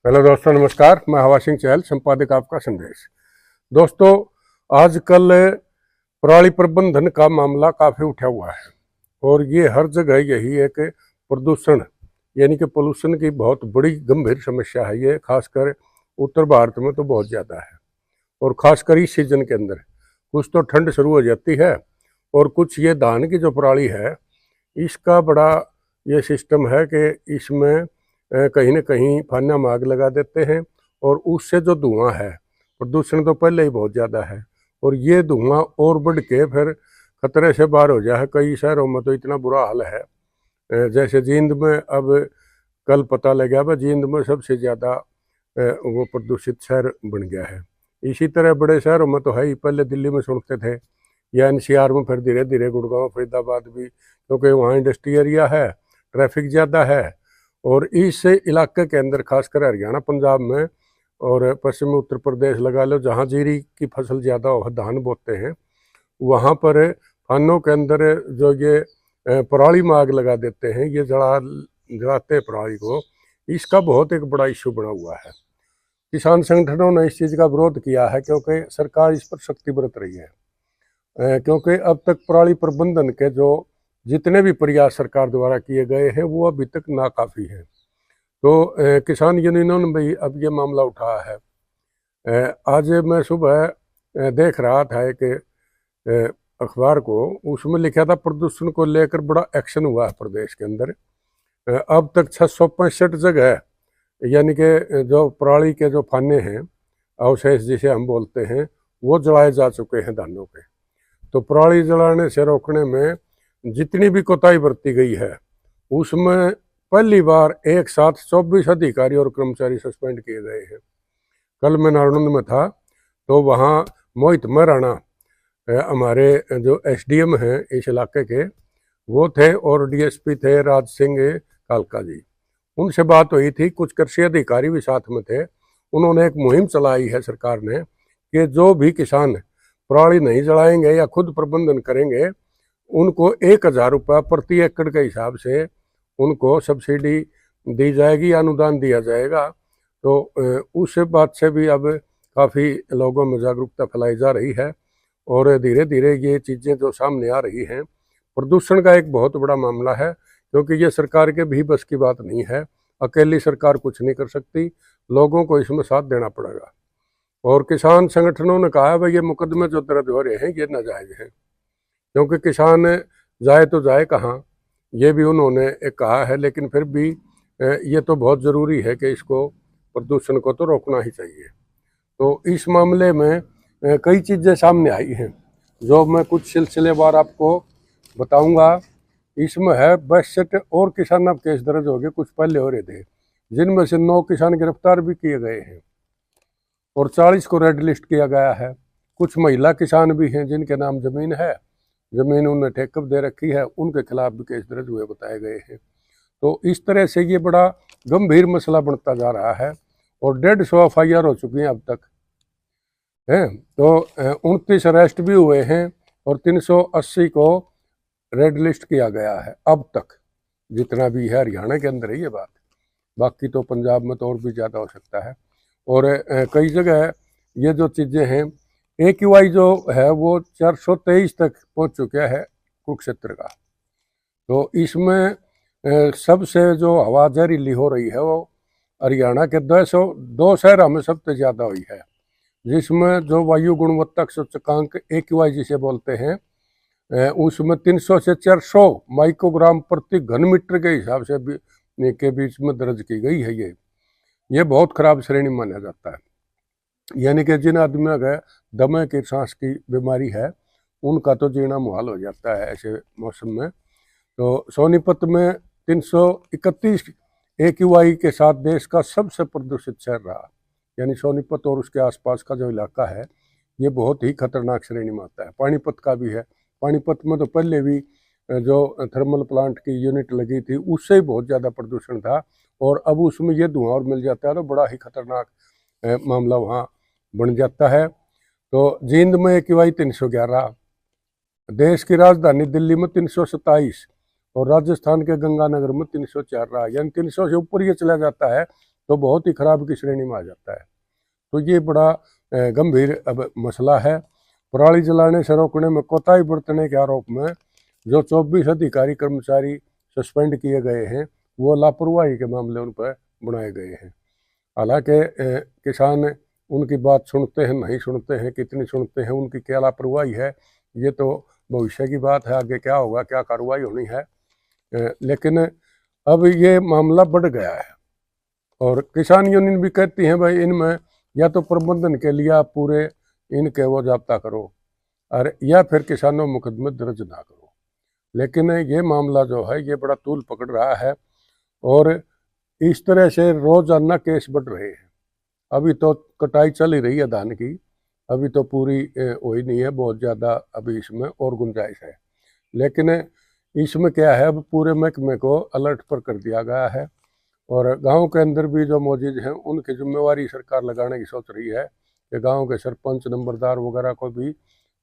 Hello दोस्तों, नमस्कार। मैं हवा सिंह चहल, संपादक आपका संदेश। दोस्तों, आजकल पराली प्रबंधन का मामला काफ़ी उठा हुआ है और ये हर जगह यही एक प्रदूषण यानी कि पोल्यूशन की बहुत बड़ी गंभीर समस्या है। ये खासकर उत्तर भारत में तो बहुत ज़्यादा है और ख़ासकर इस सीजन के अंदर कुछ तो ठंड शुरू हो जाती है और कुछ ये धान की जो पराली है इसका बड़ा ये सिस्टम है कि इसमें कहीं न कहीं फान्या में आग लगा देते हैं और उससे जो धुआं है, प्रदूषण तो पहले ही बहुत ज़्यादा है और ये धुआं और बढ़ के फिर खतरे से बाहर हो जाए। कई शहरों में तो इतना बुरा हाल है, जैसे जींद में अब कल पता लगा भाई जींद में सबसे ज़्यादा वो प्रदूषित शहर बन गया है। इसी तरह बड़े शहरों में तो है ही, पहले दिल्ली में सुनते थे या एनसीआर में, फिर धीरे धीरे गुड़गांव, फरीदाबाद भी, क्योंकि वहाँ इंडस्ट्री एरिया है, ट्रैफिक ज़्यादा है। और इस इलाके के अंदर खासकर हरियाणा, पंजाब में और पश्चिमी उत्तर प्रदेश लगा लो, जहाँ जीरी की फसल ज़्यादा हो, धान बोते हैं, वहाँ पर खानों के अंदर जो ये पराली में आग लगा देते हैं, ये जलाते हैं पराली को। इसका बहुत एक बड़ा इशू बना हुआ है। किसान संगठनों ने इस चीज़ का विरोध किया है क्योंकि सरकार इस पर सख्ती बरत रही है, क्योंकि अब तक पराली प्रबंधन के जो जितने भी प्रयास सरकार द्वारा किए गए हैं वो अभी तक नाकाफ़ी है। तो किसान यूनियनों ने भी अब ये मामला उठाया है। आज मैं सुबह देख रहा था एक अखबार को, उसमें लिखा था प्रदूषण को लेकर बड़ा एक्शन हुआ है प्रदेश के अंदर। अब तक 665 जगह यानी कि जो पराली के जो फाने हैं, अवशेष जिसे हम बोलते हैं, वो जलाए जा चुके हैं धानों के। तो पराली जलाने से रोकने में जितनी भी कोताही बरती गई है उसमें पहली बार एक साथ 24 अधिकारी और कर्मचारी सस्पेंड किए गए हैं। कल मैं नारनौंद में था तो वहाँ मोहित महराणा हमारे जो एसडीएम हैं इस इलाके के, वो थे और डीएसपी थे राज सिंह कालका जी। उनसे बात हुई थी, कुछ कृषि अधिकारी भी साथ में थे। उन्होंने एक मुहिम चलाई है सरकार ने कि जो भी किसान पराली नहीं जलाएंगे या खुद प्रबंधन करेंगे उनको 1000 रुपये प्रति एकड़ के हिसाब से उनको सब्सिडी दी जाएगी, अनुदान दिया जाएगा। तो उस बात से भी अब काफ़ी लोगों में जागरूकता फैलाई जा रही है और धीरे धीरे ये चीज़ें जो सामने आ रही हैं, प्रदूषण का एक बहुत बड़ा मामला है, क्योंकि ये सरकार के भी बस की बात नहीं है। अकेली सरकार कुछ नहीं कर सकती, लोगों को इसमें साथ देना पड़ेगा। और किसान संगठनों ने कहा है भाई ये मुकदमे जो दर्ज हो रहे हैं ये नाजायज़ हैं, क्योंकि किसान जाए तो जाए कहाँ, ये भी उन्होंने एक कहा है। लेकिन फिर भी ये तो बहुत ज़रूरी है कि इसको प्रदूषण को तो रोकना ही चाहिए। तो इस मामले में कई चीज़ें सामने आई हैं जो मैं कुछ सिलसिलेवार आपको बताऊंगा। इसमें है 62 और किसानों के केस दर्ज हो गए, कुछ पहले हो रहे थे, जिनमें से 9 किसान गिरफ्तार भी किए गए हैं और 40 को रेड लिस्ट किया गया है। कुछ महिला किसान भी हैं जिनके नाम ज़मीन है, ज़मीन उन्हें ठेके दे रखी है, उनके खिलाफ भी केस दर्ज हुए बताए गए हैं। तो इस तरह से ये बड़ा गंभीर मसला बनता जा रहा है और 150 FIR हो चुकी हैं अब तक हैं। तो 29 अरेस्ट भी हुए हैं और 380 को रेड लिस्ट किया गया है अब तक, जितना भी है हरियाणा के अंदर है ये बात। बाकी तो पंजाब में तो और भी ज़्यादा हो सकता है। और कई जगह ये जो चीज़ें हैं, AQI जो है वो 423 तक पहुंच चुका है कुरुक्षेत्र का। तो इसमें सबसे जो हवा जहरीली हो रही है वो हरियाणा के 202 शहरों में सबसे ज़्यादा हुई है, जिसमें जो वायु गुणवत्ता सूचकांक AQI जिसे बोलते हैं, उसमें 300 से 400 माइक्रोग्राम प्रति घन मीटर के हिसाब से के बीच में दर्ज की गई है। ये बहुत खराब श्रेणी माना जाता है। यानी कि जिन आदमियों का दमे की सांस की बीमारी है उनका तो जीना मुहाल हो जाता है ऐसे मौसम में। तो सोनीपत में 331 AQI के साथ देश का सबसे प्रदूषित शहर रहा। यानी सोनीपत और उसके आसपास का जो इलाका है ये बहुत ही खतरनाक श्रेणी में आता है। पानीपत का भी है। पानीपत में तो पहले भी जो थर्मल प्लांट की यूनिट लगी थी उससे ही बहुत ज़्यादा प्रदूषण था और अब उसमें ये धुआं और मिल जाता है तो बड़ा ही खतरनाक मामला वहाँ बन जाता है। तो जींद में AQI 311, देश की राजधानी दिल्ली में 327 और राजस्थान के गंगानगर में 304 रहा। यानी 300 से ऊपर ये चला जाता है तो बहुत ही खराब की श्रेणी में आ जाता है। तो ये बड़ा गंभीर अब मसला है। पराली जलाने से रोकने में कोताही बरतने के आरोप में जो 24 अधिकारी कर्मचारी सस्पेंड किए गए हैं, वो लापरवाही के मामले उन पर बनाए गए हैं। हालांकि किसान उनकी बात सुनते हैं नहीं सुनते हैं, कितनी सुनते हैं, उनकी क्या लापरवाही है, ये तो भविष्य की बात है, आगे क्या होगा, क्या कार्रवाई होनी है। लेकिन अब ये मामला बढ़ गया है और किसान यूनियन भी कहती हैं भाई इनमें या तो प्रबंधन के लिए आप पूरे इनके वो जाब्ता करो और या फिर किसानों मुकदमे दर्ज ना करो। लेकिन ये मामला जो है ये बड़ा तूल पकड़ रहा है और इस तरह से रोजाना केस बढ़ रहे हैं। अभी तो कटाई चल ही रही है धान की, अभी तो पूरी हुई नहीं है, बहुत ज़्यादा अभी इसमें और गुंजाइश है। लेकिन इसमें क्या है, अब पूरे महकमे को अलर्ट पर कर दिया गया है और गांव के अंदर भी जो मौजूद हैं उनकी जिम्मेवारी सरकार लगाने की सोच रही है कि गांव के सरपंच नंबरदार वगैरह को भी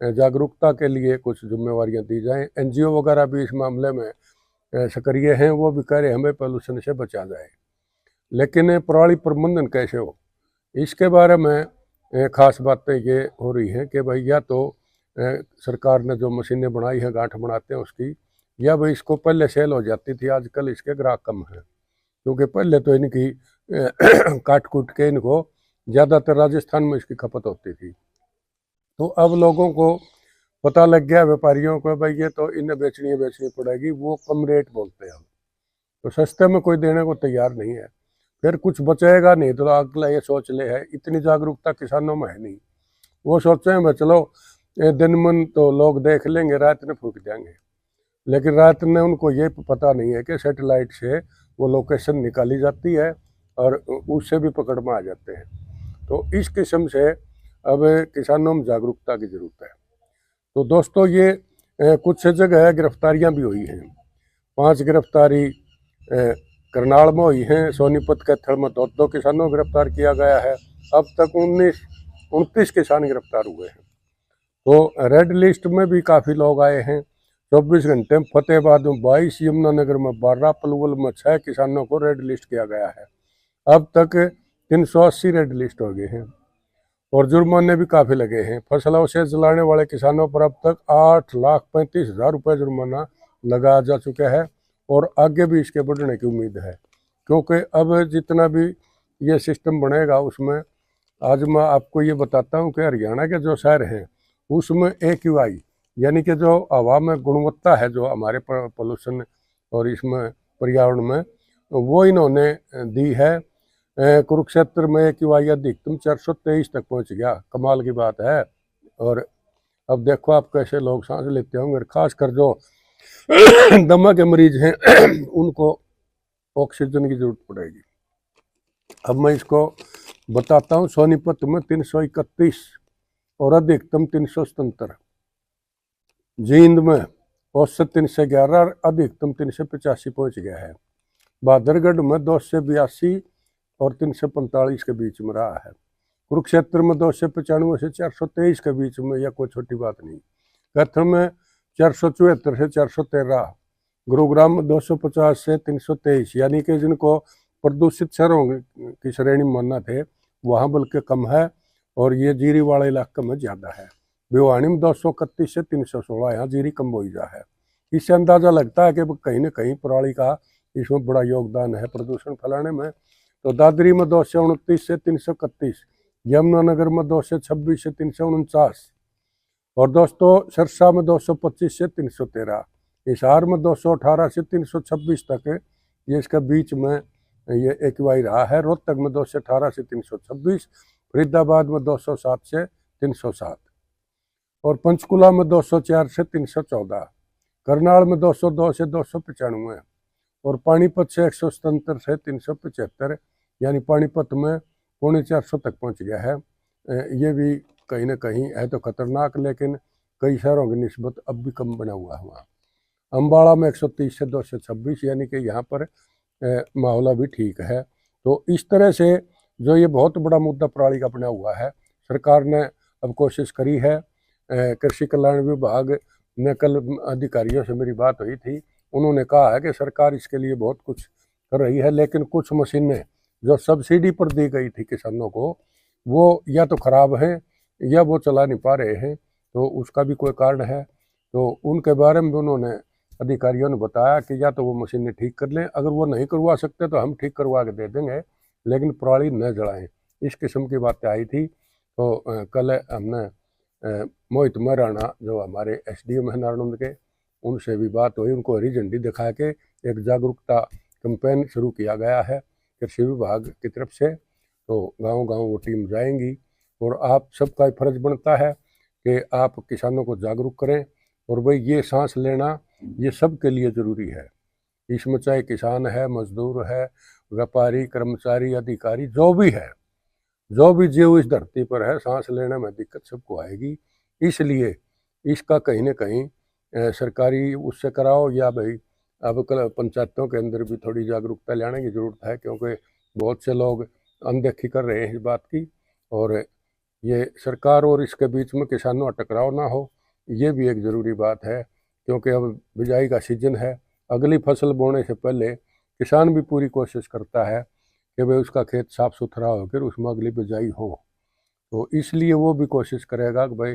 जागरूकता के लिए कुछ जिम्मेवारियां दी जाएं। एनजीओ वगैरह भी इस मामले में सक्रिय हैं, वो भी कह रहे हमें पॉल्यूशन से बचा जाए। लेकिन पराली प्रबंधन कैसे हो, इसके बारे में खास बातें ये हो रही हैं कि भाई या तो सरकार ने जो मशीनें बनाई हैं गांठ बनाते हैं उसकी, या भाई इसको पहले सेल हो जाती थी, आजकल इसके ग्राहक कम हैं क्योंकि पहले तो इनकी काट कूट के इनको ज़्यादातर राजस्थान में इसकी खपत होती थी। तो अब लोगों को पता लग गया, व्यापारियों को, भाई ये तो इन्हें बेचनी पड़ेगी, वो कम रेट बोलते हैं, तो सस्ते में कोई देने को तैयार नहीं है, फिर कुछ बचेगा नहीं। तो अगला ये सोच ले है, इतनी जागरूकता किसानों में है नहीं, वो सोचते हैं भाई चलो दिन मन तो लोग देख लेंगे, रात में फूक देंगे। लेकिन रात में उनको ये पता नहीं है कि सैटेलाइट से वो लोकेशन निकाली जाती है और उससे भी पकड़ में आ जाते हैं। तो इस किस्म से अब किसानों में जागरूकता की जरूरत है। तो दोस्तों ये कुछ जगह गिरफ्तारियां भी हुई हैं। 5 गिरफ्तारी करनाल में हुई हैं, सोनीपत के थड़ में 2 किसानों को गिरफ्तार किया गया है। अब तक 29 किसान गिरफ्तार हुए हैं। तो रेड लिस्ट में भी काफ़ी लोग आए हैं। 24 घंटे में फतेहाबाद में 22, यमुनानगर में 12, पलवल में 6 किसानों को रेड लिस्ट किया गया है। अब तक 380 रेड लिस्ट हो गए हैं और जुर्माने भी काफ़ी लगे हैं। फसल अवशेष जलाने वाले किसानों पर अब तक 8,35,000 रुपये जुर्माना लगाया जा चुका है और आगे भी इसके बढ़ने की उम्मीद है, क्योंकि अब जितना भी ये सिस्टम बनेगा उसमें, आज मैं आपको ये बताता हूँ कि हरियाणा के जो शहर हैं उसमें AQI यानी कि जो हवा में गुणवत्ता है, जो हमारे पोल्यूशन और इसमें पर्यावरण में, वो इन्होंने दी है। कुरुक्षेत्र में AQI अधिकतम 423 तक पहुंच गया, कमाल की बात है। और अब देखो आप कैसे लोग सांस लेते होंगे, खासकर जो दमा के मरीज हैं उनको ऑक्सीजन की जरूरत पड़ेगी। अब मैं इसको बताता हूँ। सोनीपत में 331 और अधिकतम 377, जींद में औसत 311 अधिकतम 385 पहुंच गया है। बहादुरगढ़ में 282 और 345 के बीच में रहा है। कुरुक्षेत्र में 295 से 423 के बीच में, यह कोई छोटी बात नहीं। कैथल में 474 से 413, गुरुग्राम में 250 से 323, यानी कि जिनको प्रदूषित शहरों की श्रेणी में मानना थे वहाँ बल्कि कम है और ये जीरी वाले इलाके में ज़्यादा है। भिवानी में 231 से 316, यहाँ जीरी कम बोईजा है। इससे अंदाज़ा लगता है कि कहीं ना कहीं पराली का इसमें बड़ा योगदान है प्रदूषण फैलाने में। तो दादरी में 229 से 331, यमुनानगर में 226 से 349, और दोस्तों सिरसा में 225 से 313, हिसार में 218 से 326 तक ये इसका बीच में ये AQI रहा है। रोहतक में 218 से 326, फरीदाबाद में 207 से 307, और पंचकुला में 204 से 314, करनाल में 202 से 295, और पानीपत से 177 से 375, यानी पानीपत में 450 तक पहुंच गया है। ये भी कहीं ना कहीं है तो खतरनाक, लेकिन कई शहरों की निस्बत अब भी कम बना हुआ है। वहाँ अम्बाड़ा में 130 से 226, यानी कि यहाँ पर माहौल अभी ठीक है। तो इस तरह से जो ये बहुत बड़ा मुद्दा पराली का बना हुआ है, सरकार ने अब कोशिश करी है। कृषि कल्याण विभाग ने, कल अधिकारियों से मेरी बात हुई थी, उन्होंने कहा है कि सरकार इसके लिए बहुत कुछ कर रही है, लेकिन कुछ मशीनें जो सब्सिडी पर दी गई थी किसानों को वो या तो खराब है या वो चला नहीं पा रहे हैं, तो उसका भी कोई कारण है। तो उनके बारे में भी उन्होंने अधिकारियों ने बताया कि या तो वो मशीनें ठीक कर लें, अगर वो नहीं करवा सकते तो हम ठीक करवा के दे देंगे, लेकिन पराली न जलाएं। इस किस्म की बातें आई थी। तो कल हमने मोहित महराणा जो हमारे SDM है नारायण के, उनसे भी बात हुई। उनको हरी झंडी दिखा के एक जागरूकता कैंपेन शुरू किया गया है कृषि विभाग की तरफ से। तो गांव-गांव वो टीम जाएंगी और आप सबका फर्ज बनता है कि आप किसानों को जागरूक करें। और भाई ये सांस लेना ये सबके लिए ज़रूरी है। इसमें चाहे किसान है, मजदूर है, व्यापारी, कर्मचारी, अधिकारी, जो भी जीव इस धरती पर है, सांस लेने में दिक्कत सबको आएगी। इसलिए इसका कहीं ना कहीं सरकारी उससे कराओ, या भाई अब कल पंचायतों के अंदर भी थोड़ी जागरूकता लाने की ज़रूरत है, क्योंकि बहुत से लोग अनदेखी कर रहे हैं इस बात की। और ये सरकार और इसके बीच में किसानों का टकराव ना हो, ये भी एक ज़रूरी बात है। क्योंकि अब बिजाई का सीजन है, अगली फसल बोने से पहले किसान भी पूरी कोशिश करता है कि भाई उसका खेत साफ सुथरा होकर उसमें अगली बिजाई हो। तो इसलिए वो भी कोशिश करेगा कि भाई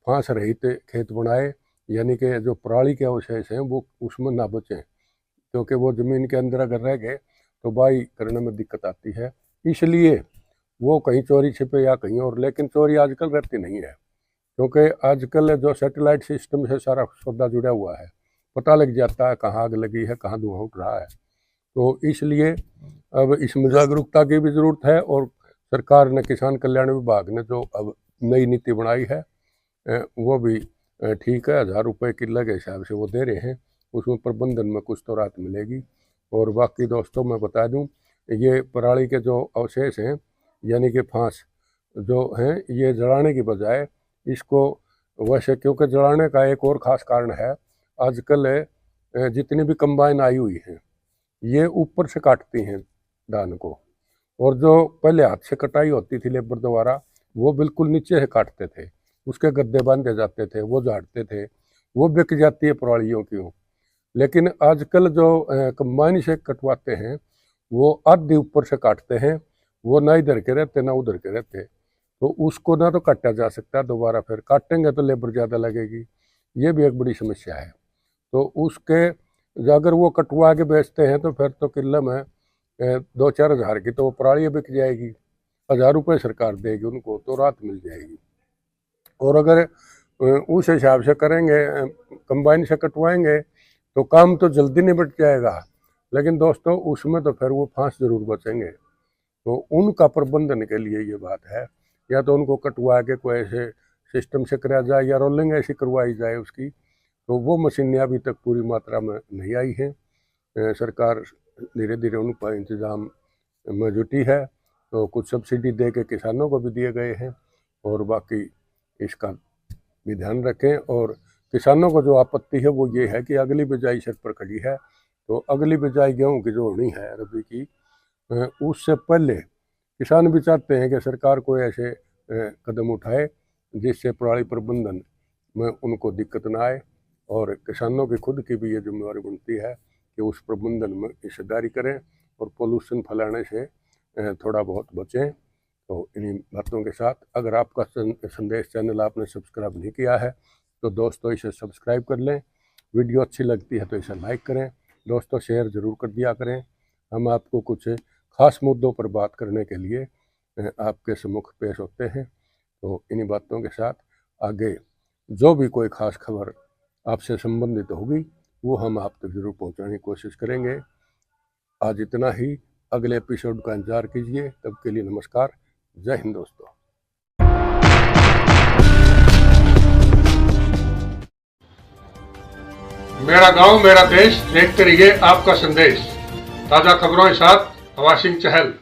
फांस रहित खेत बनाए, यानी कि जो पराली के अवशेष हैं वो उसमें ना बचें, क्योंकि वो ज़मीन के अंदर अगर रह गए तो बाई करने में दिक्कत आती है। इसलिए वो कहीं चोरी छिपे या कहीं और, लेकिन चोरी आजकल रहती नहीं है, क्योंकि आजकल जो सैटेलाइट सिस्टम से सारा सौदा जुड़ा हुआ है, पता लग जाता है कहाँ आग लगी है, कहाँ धुआं उठ रहा है। तो इसलिए अब इसमें जागरूकता की भी ज़रूरत है। और सरकार ने, किसान कल्याण विभाग ने जो अब नई नीति बनाई है वो भी ठीक है। 1000 रुपये किलो के हिसाब से वो दे रहे हैं, उसमें प्रबंधन में कुछ तो राहत मिलेगी। और बाकी दोस्तों मैं बता दूं, ये पराली के जो अवशेष हैं यानी कि फांस जो हैं, ये जलाने की बजाय इसको वैसे, क्योंकि जलाने का एक और ख़ास कारण है, आजकल जितनी भी कंबाइन आई हुई हैं ये ऊपर से काटती हैं धान को, और जो पहले हाथ से कटाई होती थी लेबर द्वारा वो बिल्कुल नीचे से काटते थे, उसके गद्दे बांधे जाते थे, वो झाड़ते थे, वो बिक जाती है परालियों की। लेकिन आजकल जो कंबाइन से कटवाते हैं वो आधी ऊपर से काटते हैं, वो ना इधर के रहते ना उधर के रहते, तो उसको ना तो काटा जा सकता, दोबारा फिर काटेंगे तो लेबर ज़्यादा लगेगी, ये भी एक बड़ी समस्या है। तो उसके अगर वो कटवा के बेचते हैं तो फिर तो किलो में 2-4 हज़ार की तो वो पराली बिक जाएगी, 1000 रुपये सरकार देगी उनको, तो राहत मिल जाएगी। और अगर उस हिसाब से करेंगे, कंबाइन से कटवाएंगे तो काम तो जल्दी निपट जाएगा, लेकिन दोस्तों उसमें तो फिर वो फांस जरूर बचेंगे। तो उनका प्रबंधन के लिए ये बात है, या तो उनको कटवा के कोई ऐसे सिस्टम से कराया जाए या रोलिंग ऐसी करवाई जाए उसकी। तो वो मशीनें अभी तक पूरी मात्रा में नहीं आई हैं। सरकार धीरे धीरे उनका इंतज़ाम में जुटी है, तो कुछ सब्सिडी दे के किसानों को भी दिए गए हैं। और बाकी इसका भी ध्यान रखें। और किसानों को जो आपत्ति है वो ये है कि अगली बिजाई सिर पर खड़ी है, तो अगली बिजाई गेहूँ की जो होनी है रबी की, उससे पहले किसान भी चाहते हैं कि सरकार कोई ऐसे कदम उठाए जिससे पराली प्रबंधन में उनको दिक्कत ना आए। और किसानों की खुद की भी ये जिम्मेवारी बनती है कि उस प्रबंधन में हिस्सेदारी करें और पोल्यूशन फैलाने से थोड़ा बहुत बचें। तो इन्हीं बातों के साथ, अगर आपका संदेश चैनल आपने सब्सक्राइब नहीं किया है तो दोस्तों इसे सब्सक्राइब कर लें। वीडियो अच्छी लगती है तो इसे लाइक करें, दोस्तों शेयर ज़रूर कर दिया करें। हम आपको कुछ ख़ास मुद्दों पर बात करने के लिए आपके सम्मुख पेश होते हैं। तो इन्हीं बातों के साथ आगे जो भी कोई ख़ास खबर आपसे संबंधित होगी वो हम आप तक ज़रूर पहुंचाने की कोशिश करेंगे। आज इतना ही, अगले एपिसोड का इंतज़ार कीजिए। तब के लिए नमस्कार, जय हिंद दोस्तों। मेरा गांव मेरा देश, देखते रहिए आपका संदेश। ताज़ा खबरों के साथ हवा सिंह चहल।